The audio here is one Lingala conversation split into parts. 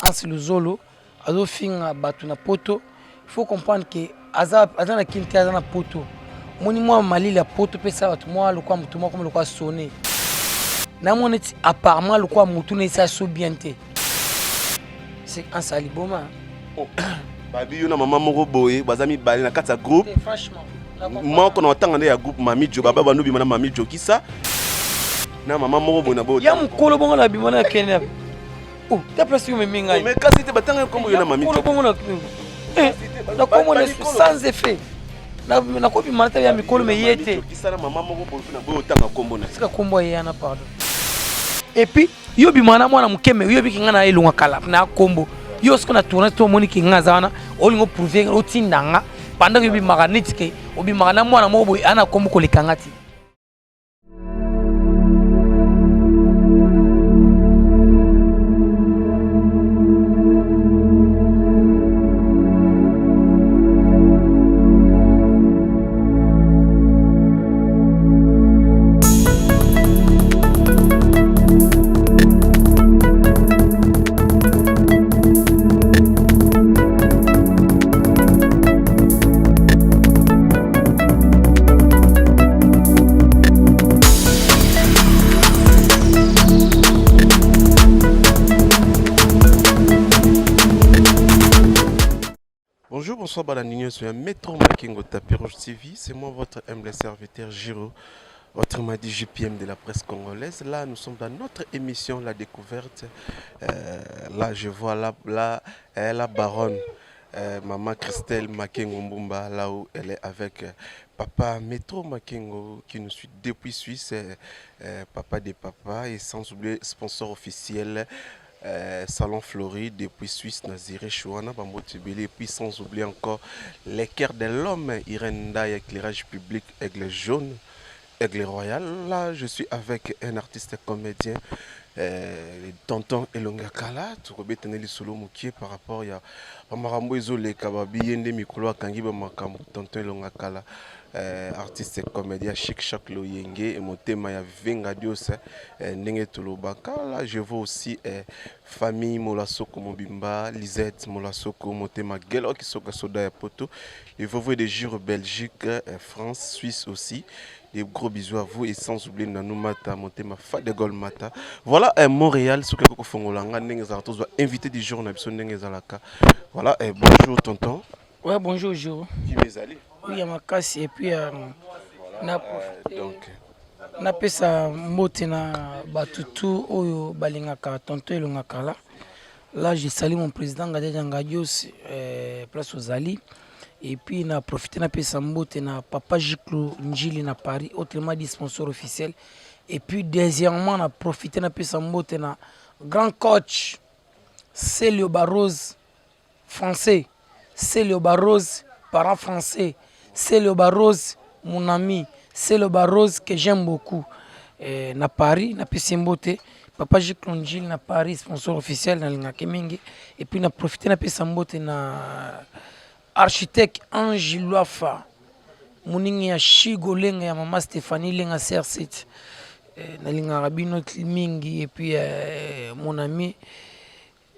Anse Luzolo, azo finga batu na poto. Il faut comprendre que azana kinte azana poto. Moni moi mali la poto pesa batu moi le kwa mutu moi comme le kwa sonné. Na moneti apparemment le kwa mutu ne sa so bien te. C'est un saliboma. Babi yo na maman moko boye bazami bali na kati ya groupe. Franchement. Moi qu'on entend ya groupe Mami Jo baba banubi mana Mami Jo kisa. Na maman moko boye na bo. Ya mukolo bongo na bimana kenya. Oh, ta place me minga. Mais kasi te batanga comme yo na Mami Jo. Mukolo bongo na na komo sans effet. Na ko bimana ya mikolo me yete. Kisa na maman moko boye na bo tanga kombo na. Sika kombo yana pardon. Et puis yo bimana mwana mukeme yo bikinga na elunga kala na kombo. Yo ce qu'on a tourné tout monde qui ngazana olingo prouver otindanga pendant que yo bimaka nitike obimaka na mwana moko boye ana kombo ko likangati. Bonjour, bonsoir, Balanigno sur Métro Makingo Tapis Rouge TV. C'est moi, votre humble serviteur Giro, votre madi JPM de la presse congolaise. Là, nous sommes dans notre émission La Découverte. Là, je vois la baronne, maman Christelle Makengo Mbumba, là où elle est avec papa Métro Makengo, qui nous suit depuis Suisse, papa des papas, et sans oublier sponsor officiel. Salon Floride depuis Suisse, Naziré Chouana, Bambotibili, et puis sans oublier encore les cœurs de l'homme, Irenda, éclairage public, aigle jaune, aigle royal. Là, je suis avec un artiste comédien, Tonton Elonga Kala, tu peux tenir solo moukier par rapport à Marambo Izole Kababi, Yende Mikolo, Kangiba Makamu, Tonton Elonga Kala. Artiste comédien Chic Chac Loyenge et mon thème ya Venga Dios Nenge Tulobaka. Là je vois aussi famille Molasoko Mobimba, Lisette Molasoko, mon thème Gelo qui soka soda ya poto. Et vous voyez des jours Belgique, France, Suisse aussi. Des gros bisous à vous et sans oublier Nanou Mata, mon thème Fade Gol Mata. Voilà Montréal, ce que vous fongolanga Nenge Zaratos va inviter des jours Nabison Nenge Zalaka. Voilà bonjour tonton. Ouais, bonjour Giro. Qui m'est allé? Oui, à ma casse et puis donc na pesa mbote na batutu oyo balingaka tonto elongaka là. Là, je salue mon président Gadja Ngadios place aux Ali et puis na profiter na pesa mbote na papa Jiklo Njili na Paris autrement dit sponsor officiel et puis deuxièmement na profiter na pesa mbote na grand coach Célio Barros français Célio Barros parent français Célio Barros, mon ami, Célio Barros que j'aime beaucoup. Na Paris, na Pessimbote, papa Jiklonjil na Paris, sponsor officiel na Linga Kemingi. Et puis na profité na Pessimbote na architecte Ange Luafa. Moningi ya Shigo Lenga ya mama Stéphanie Lenga Serset. Na Linga Rabino Mingi. Et puis mon ami,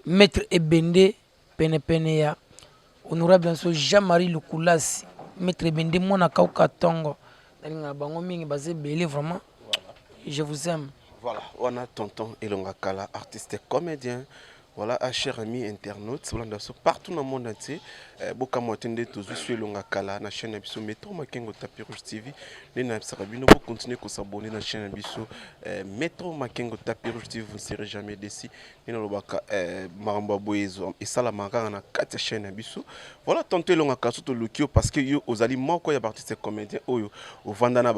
Maître Ebende, Pene ya. Honorable Jean-Marie Lukulasi. Maître Bende Mona Kauka Tongo. Vraiment, je vous aime. Voilà, on a tonton Elonga Kala, artiste comédien. Voilà, cher ami internaute, partout dans le monde entier. Boka Mwatende Tozu sur Elonga Kala, na chaîne Abisso Métro Makengo Tapis Rouge TV. Les Nabsarabino, vous continuez à s'abonner à la chaîne Abisso Métro Makengo Tapis Rouge TV, vous ne serez jamais déçus. Nous avons Maramba Boyezo et Salamara na 4 chaînes Abisso. Voilà, tonton Elonga Kala, surtout Lukio, parce que yo, aux aliments, quoi, il y a artiste comédien, au Vandana,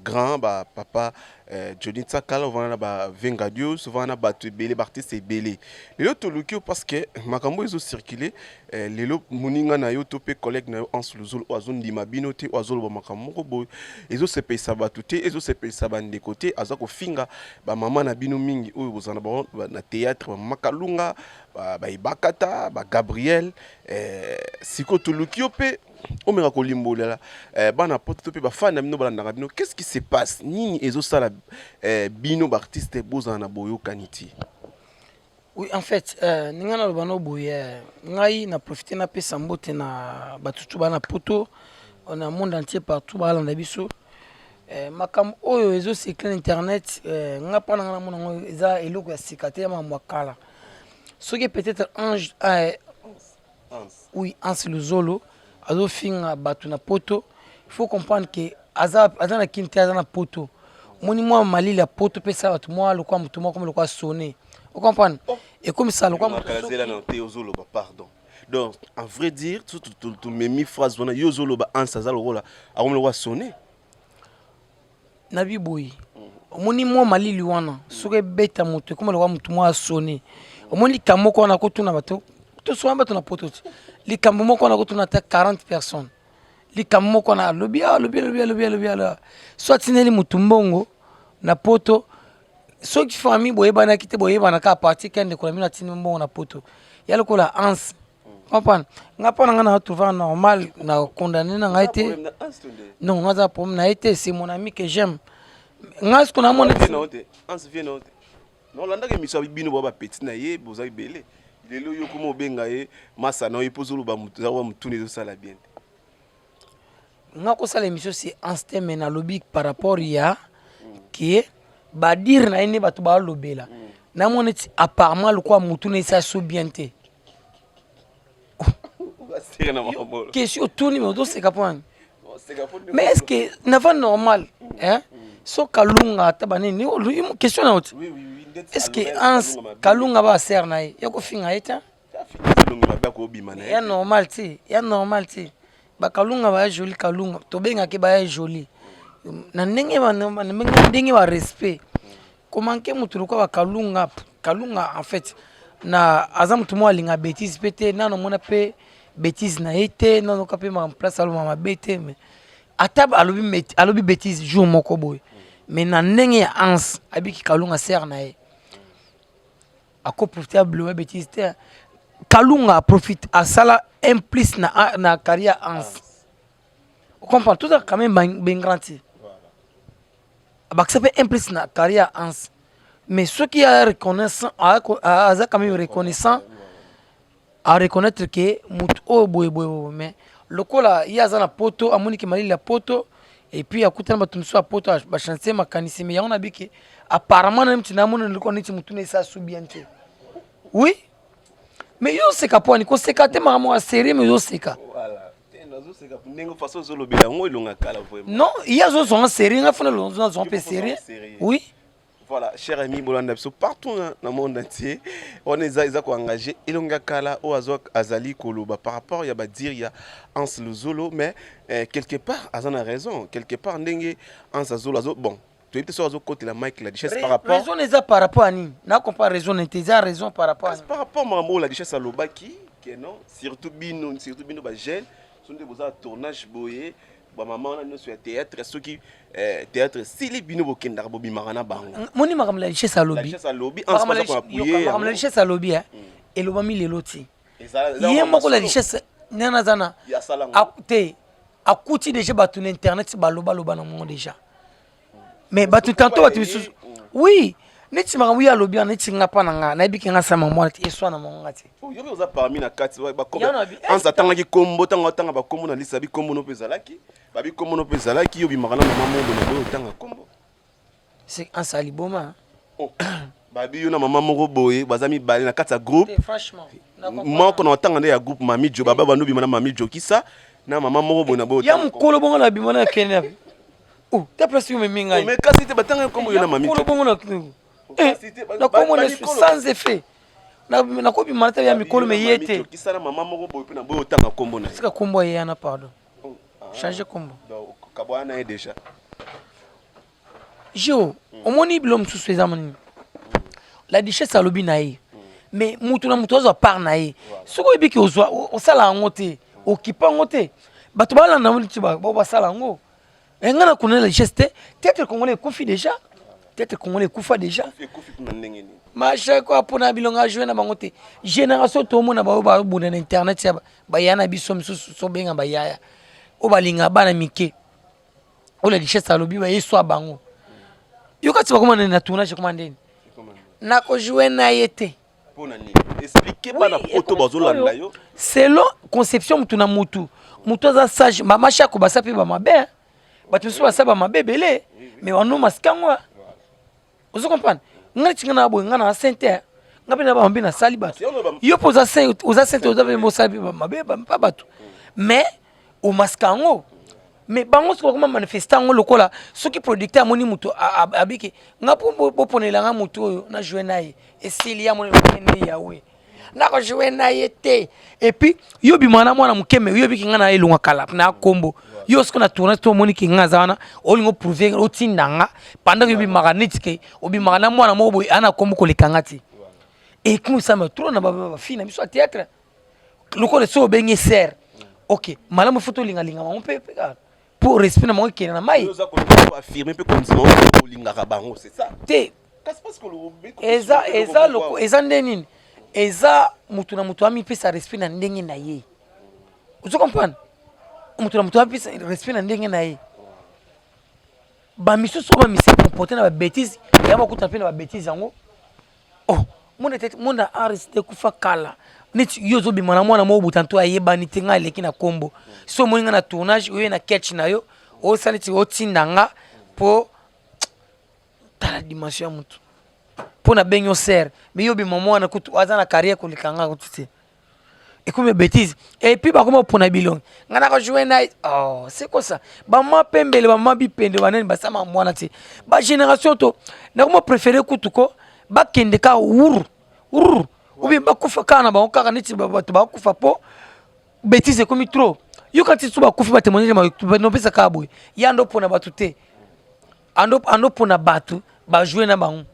grand, papa. Johnny Tsakala, on va na Venga Dios, on va na Belé, artiste et Belé. Les autres Lukio parce que Makambo ils ont circulé, les autres Muninga na yo topé collègue na yo en Suluzul oazon di mabinote oazol ba Makambo boy, ils ont se payé sabatuté, ils ont se payé saban de côté, azako finga ba maman na bino mingi oyo bozana ba na théâtre ba Makalunga, ba Ibakata, ba Gabriel, siko to Lukio pe on me raconte l'imbolé là, bana poto pe ba fan na bino balanda bino, qu'est-ce qui se passe? Nini ezo sala bino ba artiste bozana boyo kaniti. Oui, en fait, ninga na lobano boye, ngai na profiter na pesa mbote na batutu bana poto, on a monde entier partout bala na biso. Makam oyo ezo cycle internet, nga pana nga na mona ngo eza eloko ya sikate ya mwakala. Soki peut-être ange oui, Anse Luzolo, azo finga batu na poto, il faut comprendre que azana kinte azana poto. Moni moi mali la poto pesa batu moi le quoi mutu moi comme le quoi sonner. Vous comprenez? Et comme ça, le quoi pardon. Donc, en vrai dire, tout mes phrases, on a yozolo ba ansazal rola, a on le voit sonner. Nabi boy. Moni moi mali luana, soke beta mutu comme le quoi mutu moi sonner. Moni kamoko na ko tuna bato. Tout soit bato na poto. Li kamoko na ko tuna ta 40 personnes. Li kamoko na lobia. Soit tineli mutu mbongo na poto. Ceux qui font ami boye bana kite boye bana ka parti kende ko mina tini mbongo na poto. Yalo ko la ans. Comprendre? Nga pona nga na trouver normal na condamner na nga été. Non, nga za problème na été, c'est mon ami que j'aime. Nga ce qu'on a mon ans vient note. Non landa ke miso bino baba petit na ye boza ibele. Lelo yo komo benga ye masa na ye pozolo ba mutu za wa mutune zo sala bien. Nga ko sala émission c'est en stem na lobby par rapport ya qui ba dire na ene batu ba lobela. Na moneti apparemment le quoi mutune ça so bien te. Question tout numéro c'est capable. Mais est-ce que n'est pas normal hein? So kalunga tabane ni question na autre. Est-ce que Hans kalunga ba ser na ye yako finga eta? Ya normal ti, ya normal ti. Ba kalunga ba joli kalunga, to benga ke ba joli. Na ndenge ba ndenge ba respect. Comment que mutu ko ba kalunga en fait na azam tout moi linga bêtise pété na no mona pe bêtise na été na no ka pe ma place alo ma bêté mais atab alobi bêtise jour moko boy. Mais na ndenge ya Hans abiki kalunga ser na ye. Ako profitable ouais bêtise te kalunga profite à sala implice na carrière Hans. On comprend tout ça quand même ben grandi. Voilà. Ça fait implice na carrière Hans. Mais ceux qui a reconnaissant a quand même reconnaissant à reconnaître que mutu o boy mais le cola il y a za na poto amoni ki mali la poto et puis akutana batumso a poto ba chanter makanisi mais on a dit que apparemment même tu n'as mon le connaître mutu ne ça soubiente. Oui. Mais yo seka po ni ko seka te mama a série mais yo seka. Voilà. Nazo seka ndenge façon zo lobela ngo ilonga kala vraiment. Non, il y a zo son série nga fona lo zo pe série. Oui. Voilà, cher ami Bolanda Biso, partout dans le monde entier, on est engagé. Ilonga kala o azali koloba par rapport ya ba dire ya Hans Luzolo mais quelque part Azan a raison, quelque part ndenge Hans Luzolo bon. Tu es sur le côté la Mike la richesse par rapport. Raison n'est par rapport à ni. N'a pas raison n'est raison par rapport à. Par rapport maman la richesse à l'obaki qui non surtout bino ba jeune sont des beaux tournage boyé ba maman na sur théâtre ceux qui théâtre sili bino bokenda bobi marana bango. Moni makam la richesse à lobby. La richesse à lobby en ce moment qu'on appuyer. Makam la richesse à lobby hein. Et le mami les loti. Yé moko la richesse nana zana. Te akuti déjà batu internet baloba loba na monde déjà. Mais batu tantôt batu oui neti makamu ya lobi neti ngapa na nga na biki nga sama mwana ti eswa na monga ti yo be oza parmi na kati ba kombo en s'attendant ki kombo tanga ba kombo na lisa bi kombo no pezalaki ba bi kombo no pezalaki yo bi makana na maman mo na bo tanga kombo c'est un saliboma ba bi yo na maman moko boye bazami bale na kati ya groupe franchement moko na tanga ya groupe mami jo baba banu bi na mami jo kisa na maman moko boye na bo ya mukolo bongo na bi mona kenya oh ta place yo me minga mais kasi te batanga kombo yo na mami jo bongo na na komo ne sans effet na ko bi marata ya mikolo me yete kisana mama moko boy pe na boy otanga kombo na sika kombo ya na pardon changer kombo donc kabwana est déjà jo omoni blom sous zamani la richesse à lobi na ye mais mutu na mutu ozo par na ye soko ibiki ozo o sala ngote o kipa ngote bato bala na mutu ba sala ngo engana kuna la richesse peut-être congolais confi déjà peut-être congolais kufa déjà macha ko apona bilonga jouer na bango te génération to mona ba buna na internet ya ba yana biso msusu so benga ba yaya o balinga bana mike o la richesse alobi ba yeso bango yo kati ba komana na tournage komandeni na ko jouer na yete Expliquez pas la photo bazolanda yo. Selon conception mutu na mutu. Mutu aza sage, mama chako basapi ba mabe. Batu so basaba mabe belé, mais on no maskango. Vous comprenez? Ngana tingana boy ngana sainte. Ngapena ba mbina sali batu. Yo poza sainte, oza sainte oza be sali ba mabe ba batu. Mais au maskango. Mais bango so comment manifestant lokola soki producteur moni mutu abiki ngapo boponela nga mutu na jouer naye esili ya moni ne yawe na ko jouer naye te et puis yo bi mwana mwana mukeme yo biki nga na elunga kala na kombo yo sko na tourner to moni ki nga zana olingo prouver o tindanga pendant yo bi maganitike obi magana mwana mobo ana kombo ko lekangati et comme ça me trop na ba fina biso théâtre lokola so bengi ser OK malamu photo linga linga mon pepe pour respirer mon qui na mai nous avons affirmer peu comme ça on lingaka bango c'est ça te qu'est-ce parce que le eza loko eza ndenini eza mutu na mutu ami pesa respirer na ndenge na ye vous comprenez mutu na mutu ami pesa respirer na ndenge na ye ba miso so ba mise comporter na ba bêtise ya ba kuta pe na ba bêtise yango oh mona arrêter kufa kala neti yozo bi mwana mwana mo butanto ayeba niti nga leki na kombo so moninga na tournage oyo na catch na yo o saniti o tindanga po tala dimension ya mutu po na benyo ser mais yo bi mwana kutu aza na carrière ko likanga kutu et comme bêtise et puis ba comment pona bilong ngana ko jouer na oh c'est quoi ça ba ma pembele ba ma bipende banani ba sama mwana ti ba génération to na ko préférer kutu ko ba kende ka wuru ou bien bakufa kana ba okaka neti bato bakufa po bêtise comme trop yo quand tu ba kufa ba témoigner ma no pesa ka boy yando pona batu te ando pona batu ba jouer na bango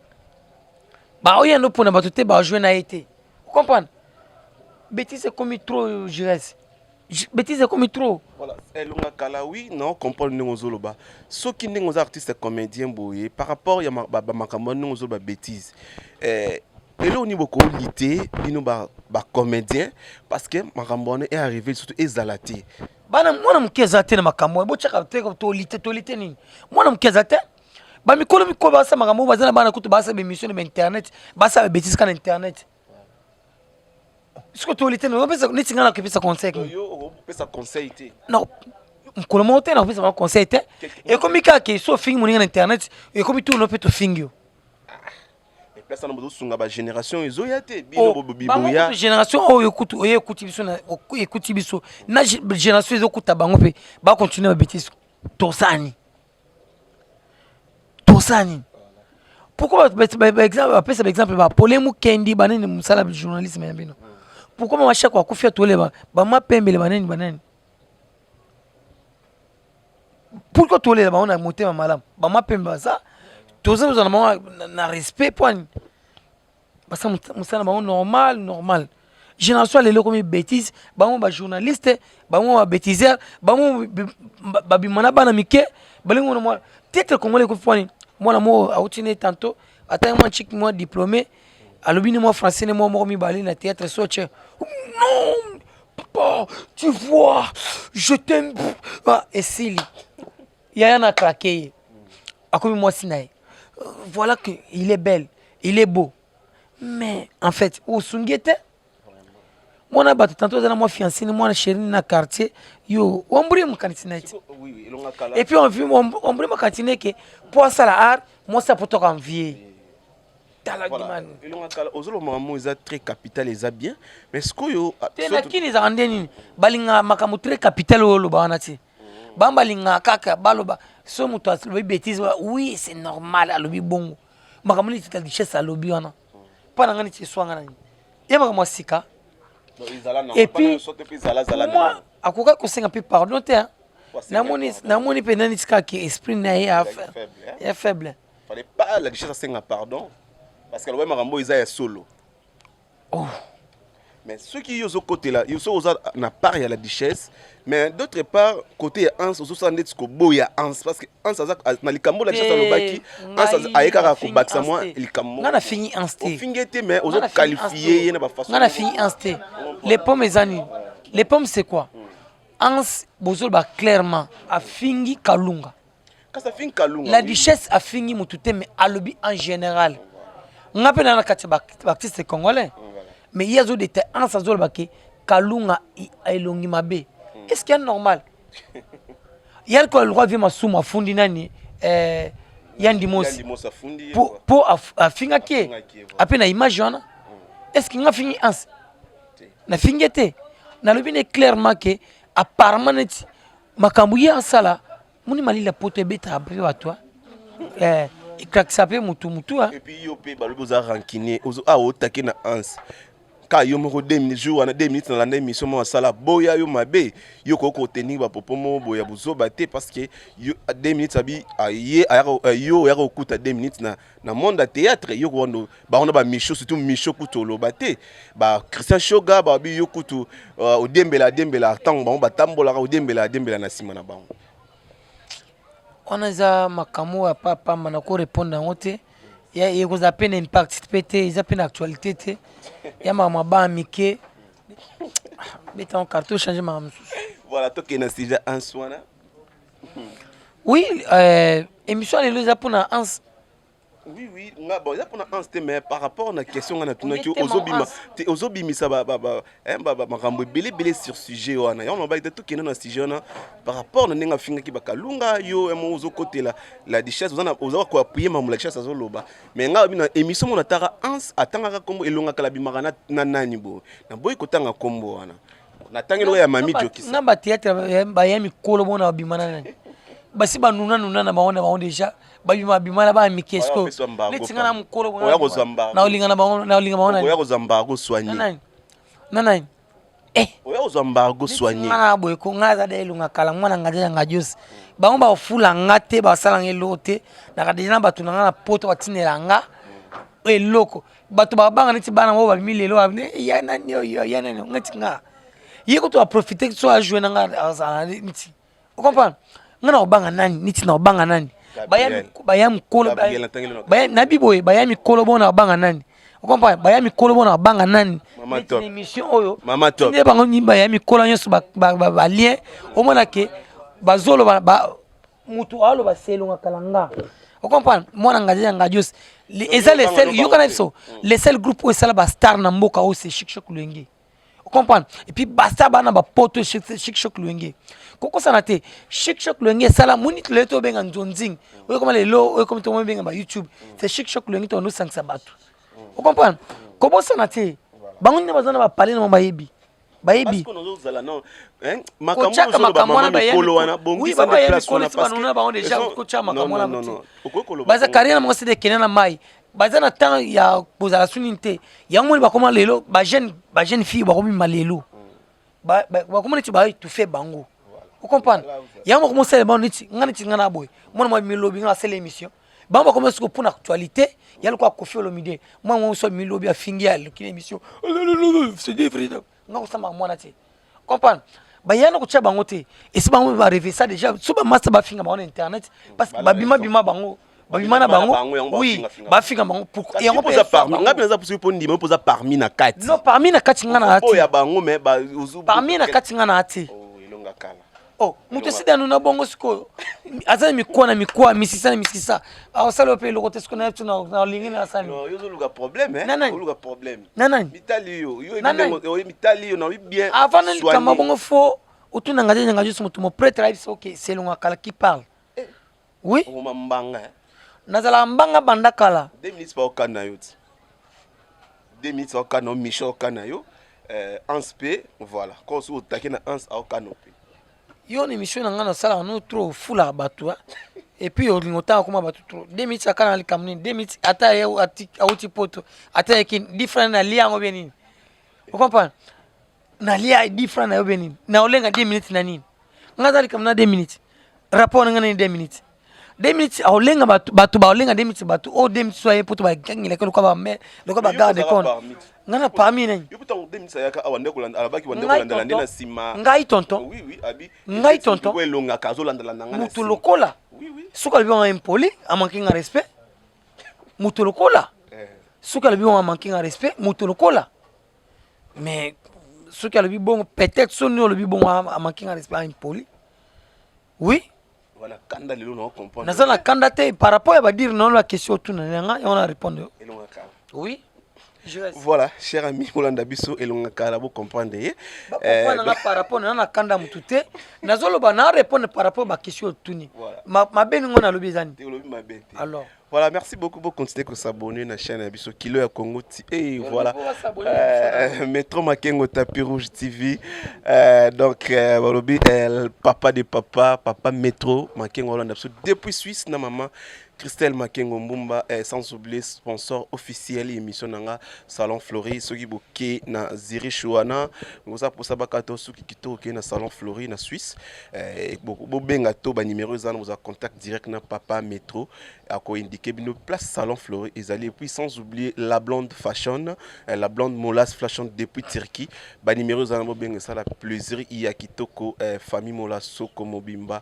ba o yando pona batu te ba jouer na été vous comprenez bêtise comme trop je reste bêtise comme trop voilà elonga kala oui non comprendre ngozolo ba soki ngoza artiste comédien boye par rapport ya ba makambo ngozolo ba bêtise et là, on a beaucoup lité, bino ba comédien, parce que Marambone est arrivé surtout ezalaté. Bana mwana mkezate na makambo, bo chaka to lité ni. Mwana mkezate. Ba mikolo ba sa makambo bazana bana kutu ba sa be émission na internet, ba sa bêtise kan internet. Est-ce que to lité no pesa ni tingana ke pesa conseil. Yo pesa conseil té. Non. Mkolo monte na pesa conseil té. Et comme ka ke so film na internet, et comme tout no peto fingio. Place na bozo sunga ba génération ezoyate bino bobiboya génération écoute biso na écoute biso na génération ezokuta bango pe ba continuer ba bêtise tosani pourquoi par exemple ba polemu kendi banene musala journalisme ya bino pourquoi ma chaque akufia toleba ba mapembele banene pourquoi toleba ba on a monté ma malam ba mapembe ça tous nous avons un respect pour parce que nous normal génération les comme bêtises ba journaliste ba bêtiseur ba bimana bana mike balingo moi tête congolais ko foni moi mo autine tantôt attends moi chic moi diplômé alobini moi français moi mi bali na théâtre soche non papa tu vois je t'aime et Sili yaya na craqué akomi moi sinaï voilà que il est belle, il est beau. Mais en fait, au Sungete, moi na batu tantôt dans moi fiancé, moi na chérie na quartier, yo, on brille mon cantine. Et puis on brille mon cantine que pour ça la art, moi ça pour toi envier. Voilà. Et l'on a calé, ozolo maman ils a très capital ils a bien, mais ce que yo. T'es là qui les a rendus ni, balinga makamu très capital au lo banati. Bambalinga kaka baloba so muto alobi bêtise oui c'est normal alobi bongo makamoni tika richesse alobi wana pana ngani tswanga nani yeba kama sika et puis moi akoka kosenga pe pardon te namoni pe nani tika ki esprit na ya faible fallait pas la richesse senga pardon parce que le makambo ils a solo oh mais ceux qui sont côté là ils sont na part ya la richesse mais d'autre part côté Hans aux ça net ko boya Hans parce que Hans na likambo la richesse lobaki Hans ayeka ko bakisa moi likambo ngana fini Hans te fingete mais aux qualifier na ba façon ngana fini Hans te les pommes ezani les pommes c'est quoi Hans bozol ba clairement a fingi kalunga quand ça fingi kalunga la richesse a fingi mutute mais alobi en général ngapena na kati ba artiste congolais mais il y a des détails en sa zone baké kalunga elongi mabe est-ce qu'il est normal il y a le droit de ma souma fundi nani yandi mosi pour afinga ki après na image wana est-ce qu'il nga fingi ans na fingete na lobine clairement que apparemment neti makambu ya sala muni malila poto beta après wa toi ikraksape mutu et puis yo pe balobi oza rancunier otake na ans ka yo moko 2 minutes jour wana 2 minutes na landa émission mo asala boya yo mabe yo koko tenir ba popo mo boya buzoba te parce que yo 2 minutes abi yo ya okuta 2 minutes na monde à théâtre yo ko ba on ba micho surtout micho kutolo bate ba Christian Shoga ba bi yo kutu o dembela tango ba on ba tambola ka o dembela na sima na bango. On a makamu papa manako répondre ngote ya yeko za peine impact pété za peine actualité té ya mama ba mike beta on carton changer mama. Voilà toi qui na sujet en soi. Oui émission les za pour na ans. Oui, bon, il y a pour l'instant, mais par rapport à la question, on a tout aux obimi, ça va, belé sur sujet, on a tout qui est dans sujet, par rapport à la fin qui va kalunga, yo, et mon côté là, la richesse, on a quoi appuyer ma richesse à Zoloba. Mais là, une émission, on a tara ans, attendre comme et l'on a calabimarana nananibo, na boy kotanga combo, on a tangué le mami joki. On a battu à Bayami Kolobona bimana. Basi ba nuna na baona déjà babima bimana ba mikesko netingana mukolo na olingana baona oya kozamba go soigner nana oya kozamba go soigner na boy ko ngaza de lunga kala mwana ngaja ngajus ba ba fula ngate ba sala ngelote na kadina batu na poto batinela nga eloko batu ba banga neti bana mo ba milelo ya nani ya nani ngati nga yiko to profiter so a jouer na nga nti vous comprenez ngana obanga nani niti na obanga nani bayami kolo bayami nabi boye bayami kolo bona obanga nani ukompa bayami kolo bona obanga nani ni émission oyo mama top ne bango ni bayami kolo nyoso ba lien omona ke bazolo ba mutu alo ba selonga kalanga ukompa mwana ngaje ngajos les seuls yo kana so les seuls groupes où ça ba star na mboka o c'est Chic Choc Luenge. Vous comprenez? Et puis basta bana ba poto Chic Choc Luenge. Koko sanate Chic Choc Luenge sala munit leto benga nzonzing. Oyo comme les lo, oyo comme to benga ba YouTube. C'est Chic Choc Luenge to no sangsa batu. Vous comprenez? Kobo sanate bango ni bazana ba parler na bayebi. Bayebi. Parce que nous zala non. Hein? Makamona ba mikolo wana bongi sa place wana parce que ba on déjà kocha makamona muti. Baza carrière mo c'est de kenana mai. Bazana temps ya bozala suninte. Ya mo ba koma lelo ba jeune fille ba komi malelo. Ba koma nti ba tu fais bango. Vous comprenez? Ya mo commencer ba nti ngana nti ngana boy. Moi mo milobi ngana c'est l'émission. Ba mo commencer ko pour actualité, ya le ko Koffi Olomide. Moi mo so milobi a fingia le émission. C'est des frères. Nga ko sama mwana te. Comprendre? Ba yana ko tcha bango te. Et si bango ba rêver ça déjà, so ba master ba finga ba internet parce que ba bima bango. Babimana bango oui ba finga bango pourquoi et on peut parmi ngapena za pour ndima on pose parmi na kati non parmi na kati ngana ati oya bango mais ba parmi na kati ngana ati oh ilonga kala oh muto sida nuna bongo siko azana mikwa misisa aw salo pe lokote siko na tuna na lingina asali non yo luka problème luka problème nana mitali yo mitali yo na bien avant kama bongo fo utuna ngaje muto mo prêtre OK c'est longa kala qui parle oui o mambanga nazala mbanga bandakala 2 minutes pa okana yo 2 minutes okana Michel okana yo anspe voilà quand on attaquer na ans okana pe yo ni mission ngana sala no trop fula batu et puis on ngota kuma batu trop 2 minutes akana likamni 2 minutes ata ya auti poto ata ekin different na lia ngo benini vous comprenez na lia different na yo benini na olenga 2 minutes na nini ngaza likamna 2 minutes rapport ngana ni 2 minutes 2 minutes olenga batu ba olenga 2 minutes batu o 2 minutes soye poto ba gangile ko ba me ko ba garde compte ngana parmi nani yo putain 2 minutes ayaka awande ko landa alabaki wande ko landa na sima ngai tonton oui abi ngai tonton ko elonga kazo landa ngana mutu lokola oui suka libi wa impoli a manquer un respect mutu lokola suka libi wa manquer un respect mutu lokola mais suka libi bon peut-être son libi bon a manquer un respect impoli oui. Voilà, kanda lelo na comprendre. Nazana kanda te par rapport à dire non la question tout na nga on a répondu. Oui. Voilà, cher ami Molanda Bisso et l'ongakala vous comprendre. Par rapport à la kanda mutute, nazolo bana répondre par rapport à question tuni. Ma beningo na lobizani. Alors. Voilà, merci beaucoup pour continuer à s'abonner à la chaîne Abisso Kilo à Congo. Et voilà, Métro Makengo Tapis Rouge TV. Donc, papa de papa, papa Métro Makengo Holanda depuis Suisse, na maman. Christelle Makengo Mbumba, sans oublier sponsor officiel émission nanga Salon Flori, ceux qui boké na Ziri Chouana, nous ça pour ça bakato ceux qui kito na Salon Flori na Suisse, beaucoup benga to ba numéro za nous a contact direct na papa Métro, à quoi indiquer nos place Salon Flori et allez puis sans oublier la blonde fashion, la blonde Molas fashion depuis Turquie, ba numéro za na benga ça la plaisir il y a kitoko famille Molas Soko Mobimba,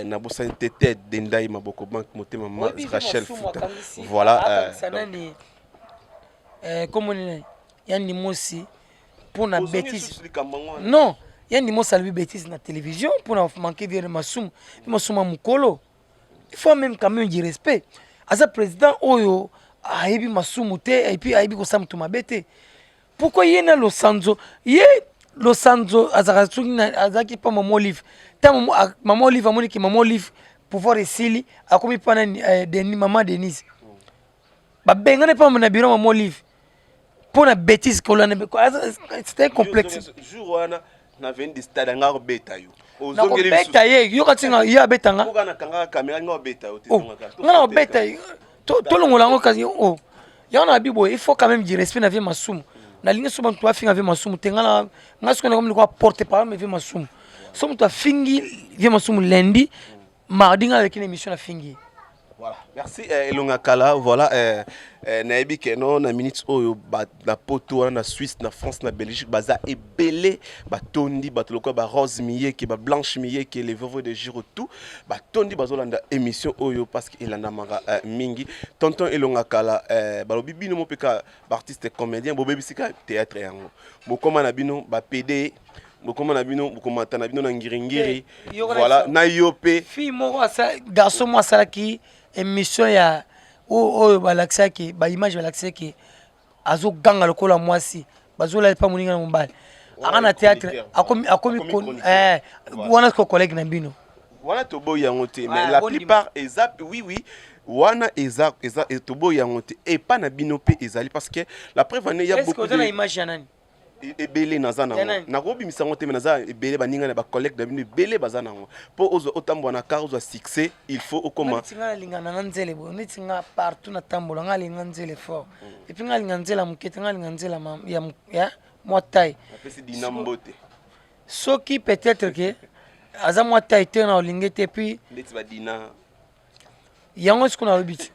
na bossa tete dendai maboko bank motema Rachel Fouta. Voilà. Comme on est, il y a une moussi pour la bêtise. Non, il y a une moussi à la bêtise dans la télévision pour manquer de massoum. Massoum mukolo. Il faut même quand même du respect. À ce président, oyo, aibi massoum te, et puis aibi kosam tout ma bête. Pourquoi il y a le sanzo? Il y a le sanzo, azaki pas maman livre. Tant maman livre, maman qui maman livre. Pouvoir essayer à comme pas maman Denise ba benga ne pas mon bureau maman livre pour la bêtise que l'on c'était complexe jour na vend di stade ngaro beta yo ozongeli beta ye yo katinga ya beta nga ko na kanga kamera ngao beta yo ngana beta to longola ngo kazi oh ya na bibo il faut quand même du respect na vie masumu na linga soba to afinga vie masumu tengana ngasko na comme ko porter parole mais vie masumu so mtu afingi vie masumu lundi mardi avec une émission à Fingi. Voilà, merci Elonga Kala. Voilà, naebi que non na minute oyo la poto na Suisse, na France, na Belgique, baza e belé, ba tondi, ba toloko ba rose miye ki ba blanche miye ki les veuves de Giro tout, ba tondi bazolanda émission oyo parce que elanda mara mingi. Tonton Elonga Kala, ba lobi bino mo peka ba artiste comédien, bo bebi sika théâtre yango. Bo koma na bino ba PD Bokoma na bino bokomata na bino na ngiringiri voilà na yopé fille moko asa garçon moi sala ki émission ya o balaxa ki ba image balaxa ki azo ganga lokola mwasi bazola pa moninga na mobali akana théâtre akomi wana ko collègue na bino wana to boya ngote mais la plupart ezap oui wana eza to boya ngote et pas na bino pe ezali parce que la preuve il y a beaucoup de image ya nani ebele nazana na ko bimisa ngote mais naza ebele baninga na ba collègue d'abino ebele bazana ngo po ozo otambo na car ozo succès il faut okoma tinga linga na nzele bo ni tinga partout na tambola ngali nzele fort et puis ngali nzela mukete ngali nzela ya moi taille apesi dinambote soki peut-être que aza moi taille te na olingete puis ndeti ba dina yango ce qu'on a l'habitude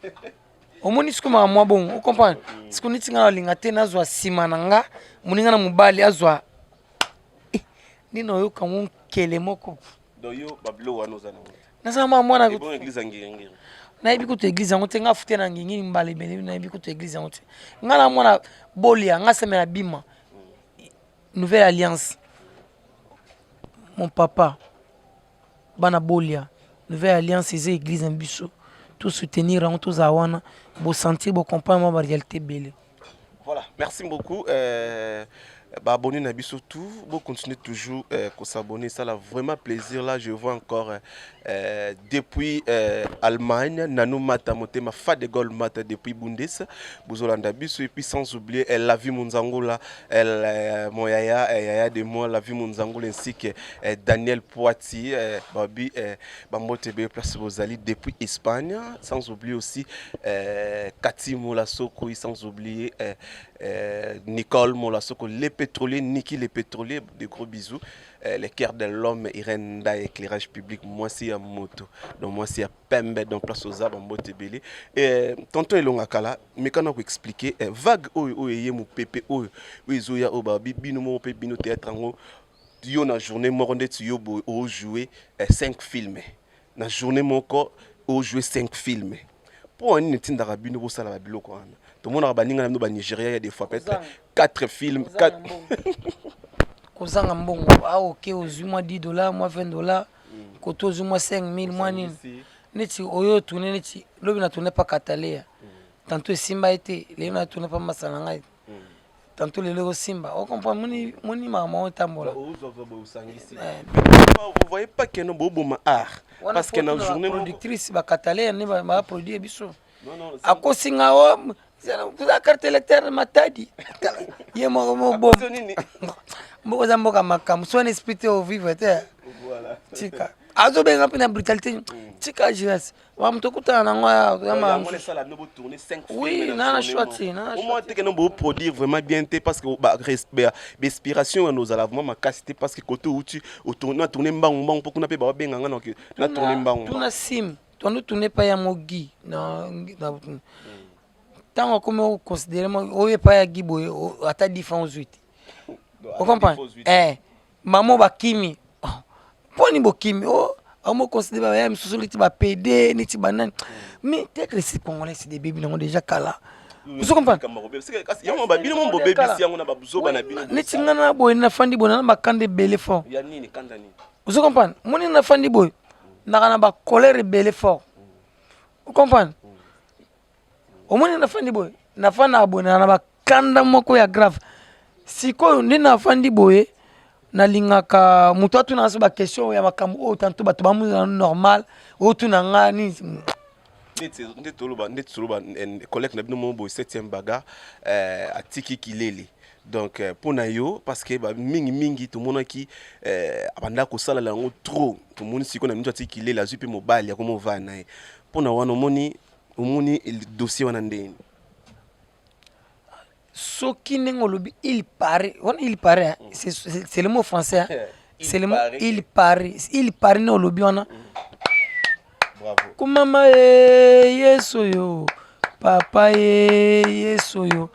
omoni siku ma mwa bon, vous comprenez? Siku niti nga linga te nazwa sima nanga, muninga na mubali azwa. Nino yo kamu kele moko. Do yo bablo wano zana. Nasa ma mwana ko. Bon église ngiri. Na ibi kutu église ngote nga fute na ngingiri mbali bele na ibi kutu église ngote. Nga na mwana bolia nga sema na bima. Nouvelle alliance. Mon papa bana bolia. Nouvelle alliance c'est église en biso. Tout soutenir en tous awana pour sentir pour comprendre ma réalité belle. Voilà, merci beaucoup. Abonnez à Nabi surtout, vous continuez toujours à s'abonner, ça a vraiment plaisir. Là, je vois encore depuis Allemagne, Nanou Mata ma fa de Gol Mata depuis Bundes, Bouzolanda Bisso, et puis sans oublier la vie Munzangola, mon yaya de moi, la vie Munzangola ainsi que Daniel Poiti, Babi, Bambotebe, Place Bozali depuis Espagne, sans oublier aussi Kati Molasoko, sans oublier Nicole Molasoko, les pétroliers, Niki les pétroliers, des gros bisous. Les cœurs de l'homme, Irène Da, éclairage public, moi c'est à moto, donc moi c'est à Pembe, donc place aux arbres, Motebele. Et tonton Elonga Kala, mais quand on expliquer, vague oye mon pépé oye, oye oba bino mon pépé bino théâtre en yo na journée moronde tu yo au jouer 5 films. Na journée mon corps au jouer 5 films. Pour un netin bino bo sala babilo ko ana. Tout le monde a baninga na Nigeria il y a des fois peut-être 4 films 4 kozanga mbongo ok ozwi moi $10 moi $20 koto ozwi moi 5000 moi nini neti oyo tourner neti lobi na tourner pas katalea tantôt simba été leo na tourner pas masana ngai tantôt les lego simba on comprend moni maman tambola vous voyez pas que nous bobo art parce que dans journée productrice ba catalé ni ba produire biso ako singa o la carte électeur matadi yemo mo bom mbo za mboka makam so esprit au vivre terre voilà tika azo benga pena brutalité tika jiras wa mtokuta na ngoya kama on laisse la nobo tourner 5 fois oui na choisi na au moins que nous beau produire vraiment bien parce que respiration nous allons vraiment capacité parce que côté où tu tourner mbang pour qu'on appelle ba benga ngana na tourner mbang tuna sim tono tourner pas ya mogi na tant comme considérer o pas ya gibo ata différence 8 vous comprenez maman bakimi poni bokimi on considère ya msusuliti ba PD ni ti banane mais tes que les congolais c'est des bébés non déjà kala vous comprenez yango ba bino mo bébé si yango na ba buzo bana bino ni tingana boy na fandi boy na bakande belé fort ya nini kanda nini vous comprenez moni na fandi boy na kana ba colère belé fort vous comprenez au moni na fandi boy na fana boy na ba kanda moko ya grave siko ndi na fandi boy na lingaka mutu atu na ba question ya makambo o tanto bato ba mu normal o tu na ngani ndé toloba collègue na bino mo boy 7e baga atiki kilele donc pour na yo parce que ba mingi tout monde qui abanda ko sala lango trop tout monde siko na mintu atiki kilele azupi mobile ya ko mo vana pour na wana omoni dossier wana ndeni ce qui n'est pas il paraît c'est le mot français hein? C'est le mot il paraît non lobby on a bravo kumama yeso yo papa yeso yo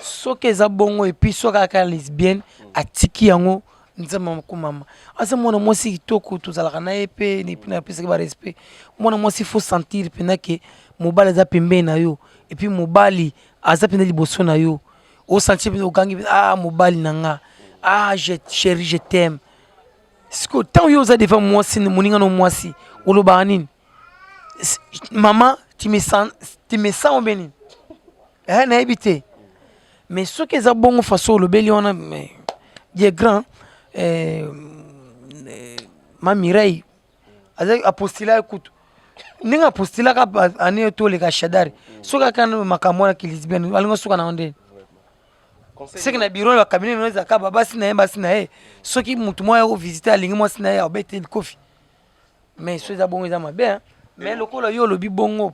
so que za bongo et puis so ka lesbienne atiki yango nzama kumama asa mona mosi kitoko tozalaka na epe ni pina pesa ba respect mona mosi faut sentir pena que mobali za pembe na yo et puis mobali aza pena liboso na yo au sentir au gangi mobali nanga chérie je t'aime ce que tant yo za devant moi si moninga no moi si oloba nini maman tu me sens au béni na habité mais ce que za bongo façon le beli on a mais il grand ma Mireille avec apostila écoute ninga apostila ka ani to le ka shadari soka kana makamona kilizbian alingo soka na onde c'est que na bureau la cabinet nous za ka basi na soki mutu moya ko visiter alingi mo sina ya obete le kofi mais ceux za bongo za mabe mais le ko yo lobi bongo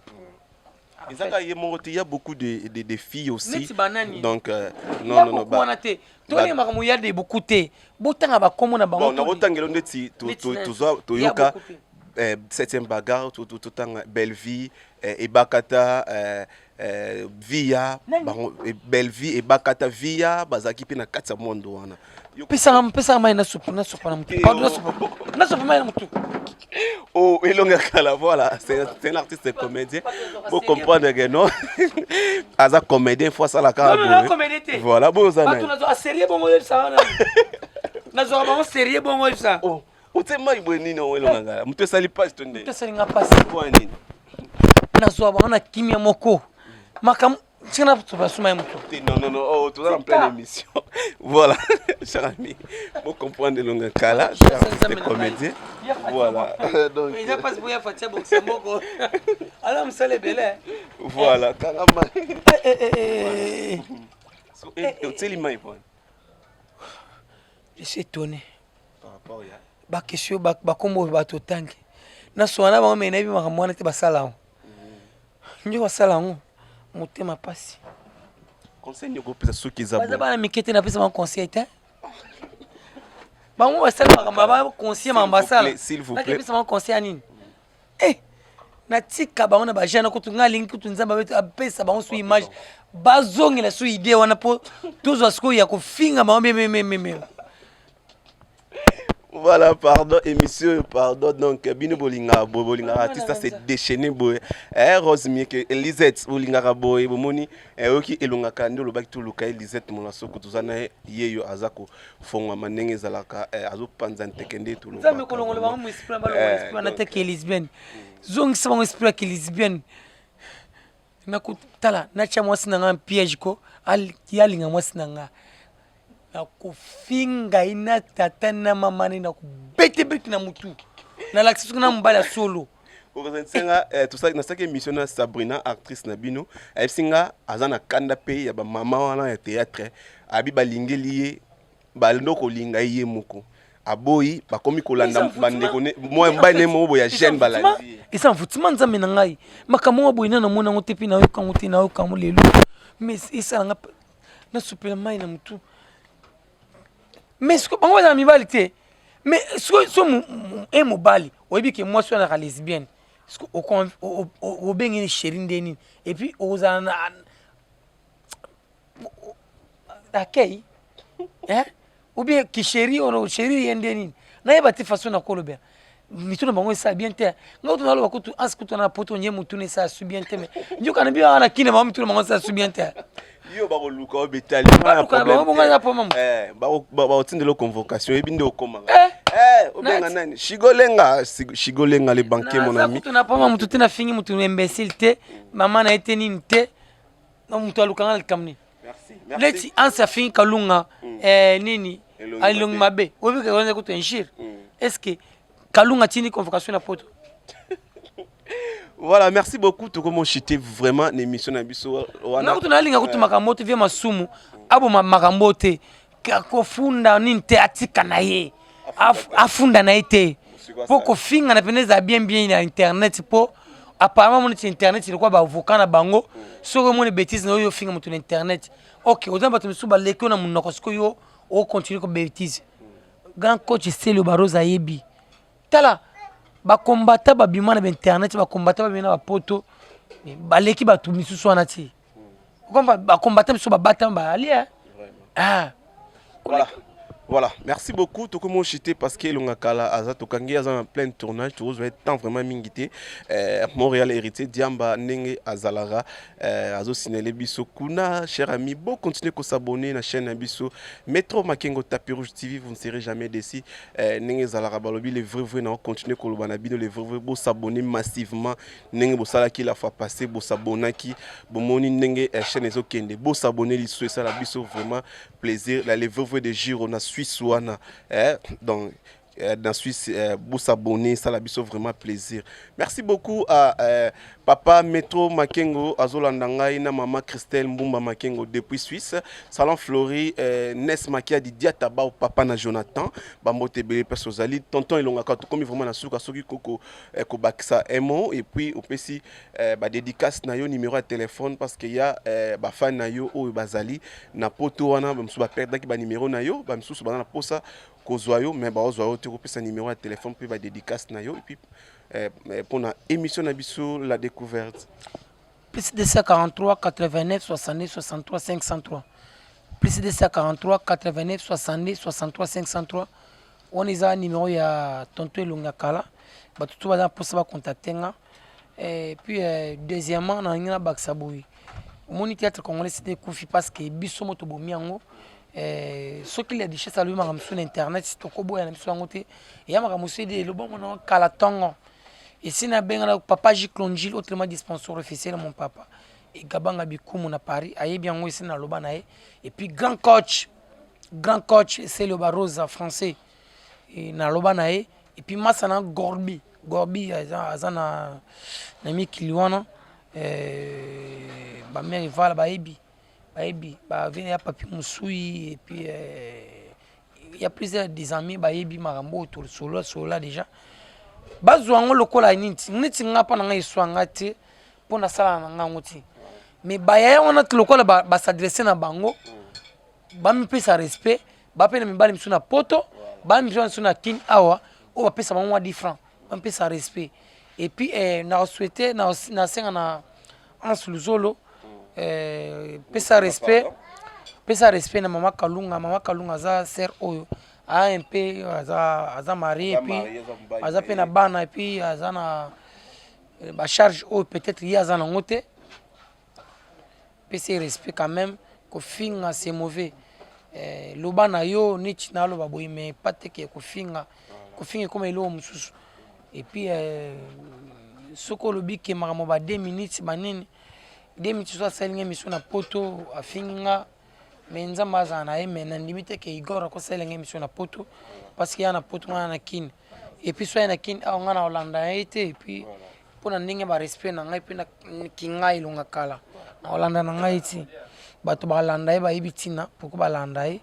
il y a beaucoup de filles aussi donc non toni makamu ya de beaucoup te botanga ba komo na bango bon na botangelo ndeti to yoka 7e bagarre tout tanga belle vie et bakata via belle vie et bakata via bazaki pe na kati ya mondo wana pesa mai na soupe na mutu na soupe mai na mutu oh elonga kala voilà c'est un artiste comédien pour comprendre que non aza comédien fois ça la cara voilà bon ça na sérieux bongo ça na zo ba sérieux bongo ça oh uté mai boni no elonga kala mutu sali passe tonde mutu sali nga passe kwa nini na zo ba na kimia moko makam tina pas suma mutu non oh tu es en pleine émission voilà cher ami pour comprendre elonga kala c'est comédien voilà donc il a pas besoin faire boxe moko alors me sale belé voilà caramba so tell me point je suis étonné par rapport ya ba question ba kombo ba totangi na soana ba mena bi makamwana te basala njo basala ngo motema pasi conseil nyoko pesa soki za bon ba na mikete na pesa ba conseil te bango basala makamba ba conseil mambasala s'il vous plaît pesa ba conseil anini na tika bango na ba jana ko tunga lingi ko tunza ba pesa bango su image bazongela su idée wana po tozo asko ya ko finga ba me voilà pardon émission pardon donc bino bolinga artiste c'est déchaîné boy Rose Mieke Elisette bolinga boy bomoni oki elonga kandi lo baki tuluka Elisette mona soko tuzana yeyo azako fonga manenge zalaka azo panza ntekende tuluka nzambe kolongola bango mu esprit ba lo esprit na teke lesbienne zongisa bango esprit ki lesbienne na kutala na cha mwasi na nga piège ko al yalinga mwasi na nga na kofinga ina tata na mama na kubete bete na mutu na laksi na mbala solo okozensenga tout ça na saki émission na Sabrina actrice na bino singa azana kanda pe ya ba mama wana ya théâtre abi balingeli ye baloko linga ye moko aboyi bakomi kolanda bandeko ne moi mbane mo bo ya jeune balandi isa mfutima nzambe na ngai makambo wa boyina na mona ngote pi na yo kangote na yo kamo lelo mais isa nga na supela mai na mutu mais ce que bango za mibali te mais so mo bali oyebi ke moi so na lesbienne ce que au bengi ni chérie ndeni et puis oza na akei hein ou bien ki chérie on chérie ndeni na yeba te façon na kolobia mituna bango ça bien te ngoto na lo bakutu askutu na poto nye mutune ça su bien te mais njoka na bia na kine ba mituna bango ça su bien te yo bako luka obetali na problème ba otindelo convocation ebinde okoma obenga nani shigolenga le banquier mon ami na poma mutu tena fingi mutu imbécile te mama na été nini te na mutu alukanga kamni merci leti ansa fingi kalunga nini along mabe obi ka wonza kutu enchir est-ce que kalunga tini convocation na poto. Voilà, merci beaucoup. Tout comme chité vraiment l'émission na biso wana. Na tuna linga kutu makambote via masumu abo makambote ko funda ninte atika na ye. Afunda na ite. Poko finga na peneza bien na internet po apparemment mon internet ilikuwa ba avocat na bango. Soko mon bêtise na yo finga mutu na internet. OK, ozamba tu misuba leko na munoko siko yo o continue ko bêtise. Grand coach Célio Baroza yebi. Tala ba combattre ba bima na internet ba combattre ba bina ba poto baleki ba tu misusu wana ti komba ba combattre biso ba batamba ba ali Voilà, merci beaucoup. Tout comme chité parce que l'ongakala aza tokangi aza en plein tournage, tout va être temps vraiment mingité. Montréal hérité Diamba Nenge Azalara azo signalé biso kuna cher ami, bon continuez à s'abonner à la chaîne biso Metro Makengo Tapis Rouge TV, vous ne serez jamais déçus. Nenge Azalara balobi les vrais na continuer ko lobana bino les vrais beau s'abonner massivement Nenge bo sala ki la fois passé bo s'abonner ki bo moni Nenge chaîne ezo kende bo s'abonner li so ça la biso vraiment plaisir les vrais de Giro na Suisse wana donc dans Suisse pour s'abonner ça la biso vraiment plaisir. Merci beaucoup à papa Metro Makengo azolanda ngai na maman Christelle Mbumba Makengo depuis Suisse salon Flori Nes Makia di diataba au papa na Jonathan bambote bele persozali tonton ilonga ka comme vraiment na suka soki koko ko bakisa emo et puis on peut si ba dédicace na yo numéro de téléphone parce que ya ba fan na yo o bazali na poto wana bamsu ba perdre ki ba numéro na yo bamsu ba na posa kozoyo mais ba ozoyo te ko pesa numéro de téléphone puis ba dédicace na yo et puis pour la émission Nabiso la découverte. Plus de 43 89 69 63 503. Plus de 43 89 70 63 503. On est à numéro ya tonto Lunga Kala. Ba tout va pour ça contacter nga. Et puis deuxièmement on a ngina baksaboui. Mon théâtre congolais c'était confi parce que biso moto bomiango. Ce qu'il a dit chez lui maram sur internet c'est to kobo ya na biso ngote. Ya maram de le bon on kala tongo. Et si na benga papa Jiklonjil autrement dit sponsor officiel mon papa et Gabanga Bikumu na Paris aye bien ici na loba na et puis grand coach c'est le Baroza français et na loba na et puis masana Gorbi azana na mikiliwana ba mère vala ba ebi ba vient ya papi Moussoui et puis il y a plusieurs des amis ba ebi marambo autour solo déjà bazwango lokola niti ngapa na ngai swanga te pona sala na ngango ti mais baya wana lokola ba s'adresser na bango ba mi pesa respect ba pena mibali misu na poto ba mi misu na king awa o ba pesa bango 10 francs ba mi pesa respect et puis na souhaiter na senga na Ansuluzolo pesa respect na mama Kalunga za ser oyo un peu aza marié et puis aza pe na bana et puis aza na ba charge ou peut-être il y a za ngote pesa respect quand même ko finga c'est mauvais loba na yo niti na loba boy mais pas te ke ko finga comme elo mususu et puis soko lobi ke maramo ba 2 minutes banini 2 minutes so salinga miso na poto afinga mais nzamba za na ye mais na limite ke igora ko sele émission na poto parce qu'il y a na poto na kin et puis soit na kin a ngana Holanda été et puis pour na ndenge ba respect na ngai puis na kingai lunga kala na Holanda na ngai ti bato ba landa ye ba yibitina pourquoi ba landa ye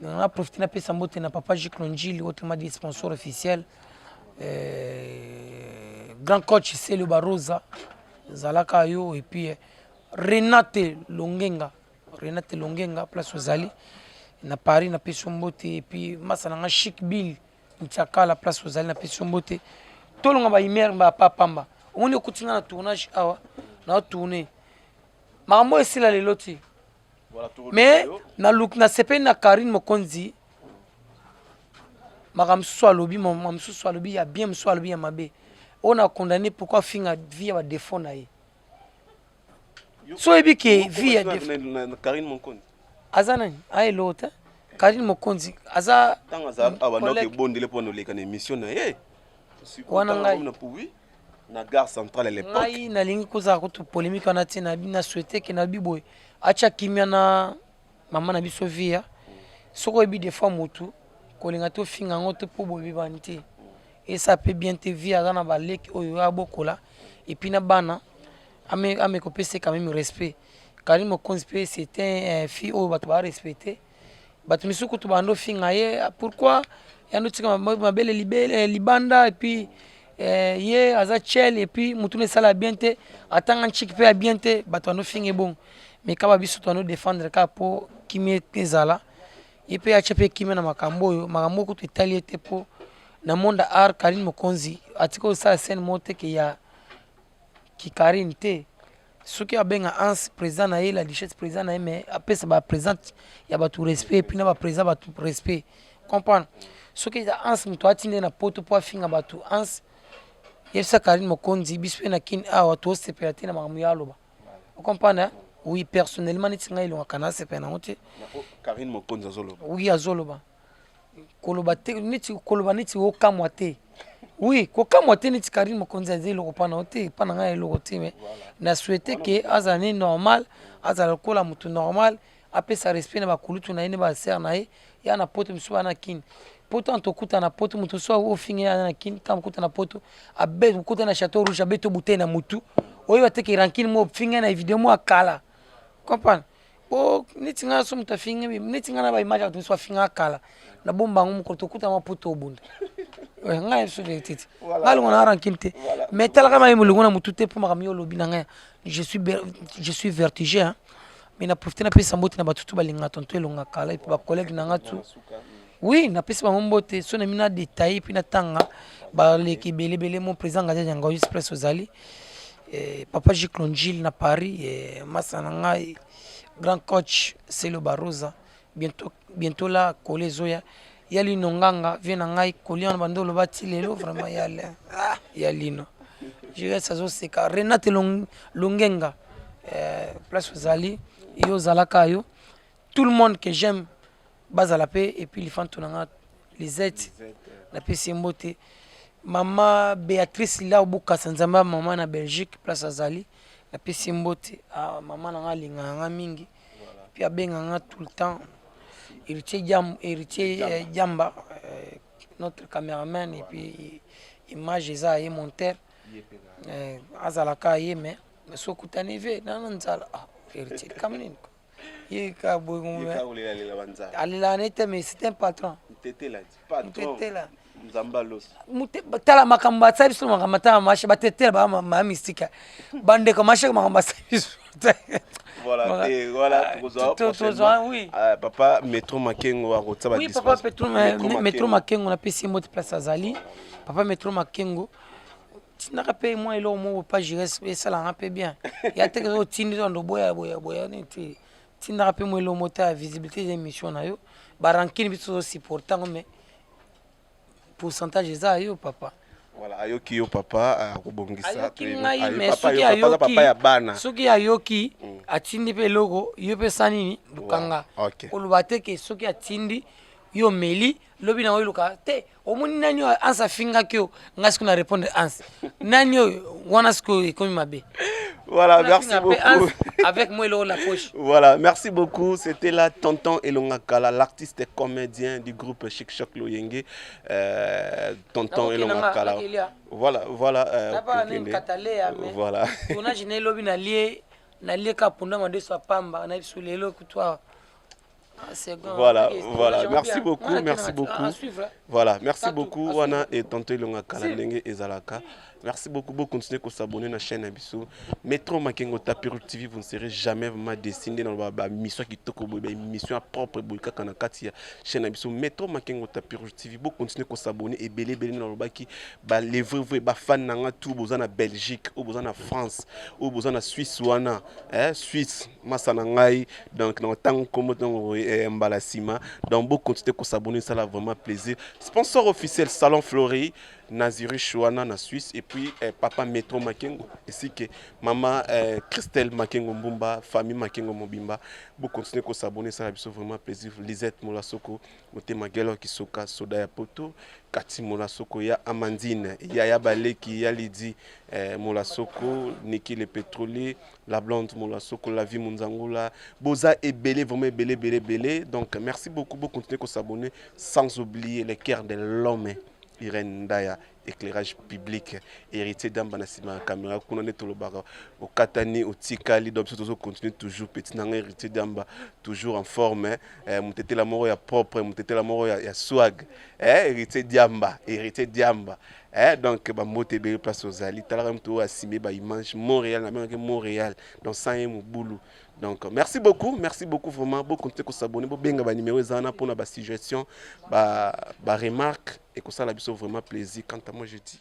na profiter na pesa mbote na papa Jiklonjili autrement dit sponsor officiel grand coach c'est le Baroza Zalaka yo et puis Renate Longenga place Ozali na Paris na Pesombote et puis Masana Chic Bill Nchaka la place Ozali na Pesombote tolonga ba imer ba papamba on est continué na tournage awa na tourner makambo esila lelo ti mais na look na sepe na Karine Mokonzi makambo swalobi makambo swalobi ya bien swalobi ya mabe on a condamné pourquoi finga vie va défendre na ye so ebi ke vie ya défendre Karine Mokonzi azana ay lota Karine Mokonzi aza tanga abanoke bondele pono leka na émission na ye wana ngai na gare centrale à l'époque ngai na lingi koza ko to polémique na tina na souhaiter que na biboy acha kimia na mama na biso via soko ebi des fois motu kolinga to finga ngoto po bobi banti et ça peut bien te via dans ba lek oyo abokola et puis na bana ame ko pese quand même respect Karine Mokonzi c'était fille au bato ba respecter bato misuku to bando finga ye pourquoi yano tika mabele libanda et puis ye aza chel et puis mutune sala bien te atanga nchiki pe bien te bato no finge bon mais kaba biso to no défendre ka po kimie tezala et puis acha pe kimie na makambo yo makambo ko italie te po na monde art Karine Mokonzi atiko sala scène mote ke ya ki Karine te soki abenga ans président na ye la richesse président na ye mais apesa ba présente ya bato respect et puis na ba président bato respect comprendre soki ya ans mto atinde na poto po afinga bato ans yesa Karine Mokonzi bispe na kin awa to sepelate na mamu ya loba vous comprenez oui personnellement nitinga ilonga kana sepena ngote Karine Mokonzi azoloba oui azoloba koloba te niti koloba niti okamwa te oui kokamwa te niti Karine Mokonzi azelo kopana ote pana nga elo kote mais na souhaiter que azane normal azala kola mutu normal apesa respect na bakulutu na yene ba ser na ye ya na poto misuba na kin poto antokuta na poto mutu so ofinge ya na kin kam kuta na poto abe kuta na Château Rouge abeto bouteille na mutu oyo bateke rankin mo finge na video mo akala comprendre o nitinga so muta finge nitinga na ba image atu so finga akala na bomba ngomu ko tokuta ma poto obunda ngai so vetiti ngalo ngona rankin te mais tala kama yimulungu na mutu te po makamyo lobi na ngai je suis vertigé hein mais na profiter na pesa mbote na batutu balinga tonto elonga kala et puis ba collègue na ngatu oui na pesa ba mbote so na mina détail puis na tanga ba leki belebele mon président ngaja nyanga express ozali papa Jiklonjili na Paris masana ngai grand coach c'est le Baroza bientôt là collé zoya yali nonganga vient ngai collé bandolo bati lelo vraiment yale yalino je vais ça c'est ka Renate Longenga place ozali yo zalaka yo tout le monde que j'aime bazala pe et puis les fantonanga les aides la pesi mbote mama Béatrice là obuka sanzamba mama na Belgique place azali la pesi mbote mama na linga nga mingi puis abenga nga tout le temps héritier Jamba notre caméraman et puis image eza et monteur azalaka ye mais sokutani ve nanzala héritier kamnine ye ka boygo alila nete mais c'est un patron patron Mzambalos tala makamba sabiso makamata masha batetela ba ma mystique bande ko masha makamba sabiso voilà oui papa Metro Makengo a rotsa ba oui papa Metro Makengo na pesi mot place azali papa Metro Makengo tinaka pe moi elo mo pa gérer ça la peu bien ya te ko tindi ndo boya nti tinaka pe mo elo mota visibilité des émissions na yo barankini biso supportant mais pourcentage za yo papa voilà ayoki yo papa akobongisa papa ya bana soki ayoki atindi pe logo yo pe sanini lukanga olubate ke soki atindi yo meli lobi na oyiluka te omoni nani oyo ansa afingaki yo ngai siko na répondre anse nani oyo wana siko ekomi mabe. Voilà, merci beaucoup. Avec moi, la poche. Voilà, merci beaucoup. C'était là Tonton Elongakala, l'artiste et comédien du groupe Chic Choc Loyenge. Tonton Elongakala. Voilà, voilà. Voilà. On a gêné l'obi na lié kapunda mande soit pamba na sur les lots toi. Voilà, voilà. Merci beaucoup, merci beaucoup. Voilà, merci beaucoup. Wana et Tonton Elongakala Lenge Ezalaka. Merci beaucoup. Vous continuez à s'abonner à la chaîne Abisso. Métro Makengo Tapiro TV, vous ne serez jamais vraiment dessiné dans la mission qui toko mission propre boulka kana katia chaîne Abisso. Métro Makengo Tapiro TV, vous continuez à s'abonner et belé dans le baki ba les vrais ba fan nanga tout besoin en Belgique, ou besoin en France, ou besoin en Suisse wana, Suisse, masana ngai donc dans tant comme dans Mbalasima. Donc vous continuez à s'abonner, ça là vraiment plaisir. Sponsor officiel Salon Fleury. Naziri Chouana na Suisse et puis papa Métro Makengo ainsi que maman Christelle Makengo Mbumba, famille Makengo Mobimba. Vous continuez à s'abonner, ça a vraiment plaisir. Lisette Molasoko, Moté Magelo Kisoka, Soda ya Poto, Kati Molasoko, ya Amandine, ya Baleki, ya Lydie Molasoko, Niki le pétrolier, la blonde Molasoko, la vie Munzangoula, Boza et Belé, vraiment Belé, Belé, Belé. Donc merci beaucoup, vous continuez à s'abonner sans oublier les cœurs de l'homme. Irène Ndaya, éclairage public, héritier d'Amba Nassima caméra, Kounane Tolobara, au Katani, au Tikali, donc surtout continue toujours petit nanga héritier d'Amba, toujours en forme, moutete la mort ya propre, moutete la mort ya swag, héritier d'Amba, donc bah moté belle place aux Ali, talaram to assimé bah image Montréal, la même Montréal, dans 100 boulot. Donc merci beaucoup vraiment, beaucoup de s'abonner, beaucoup bien bah numéro zana pour la suggestion, bah remarque et que ça la biso vraiment plaisir. Quant à moi je dis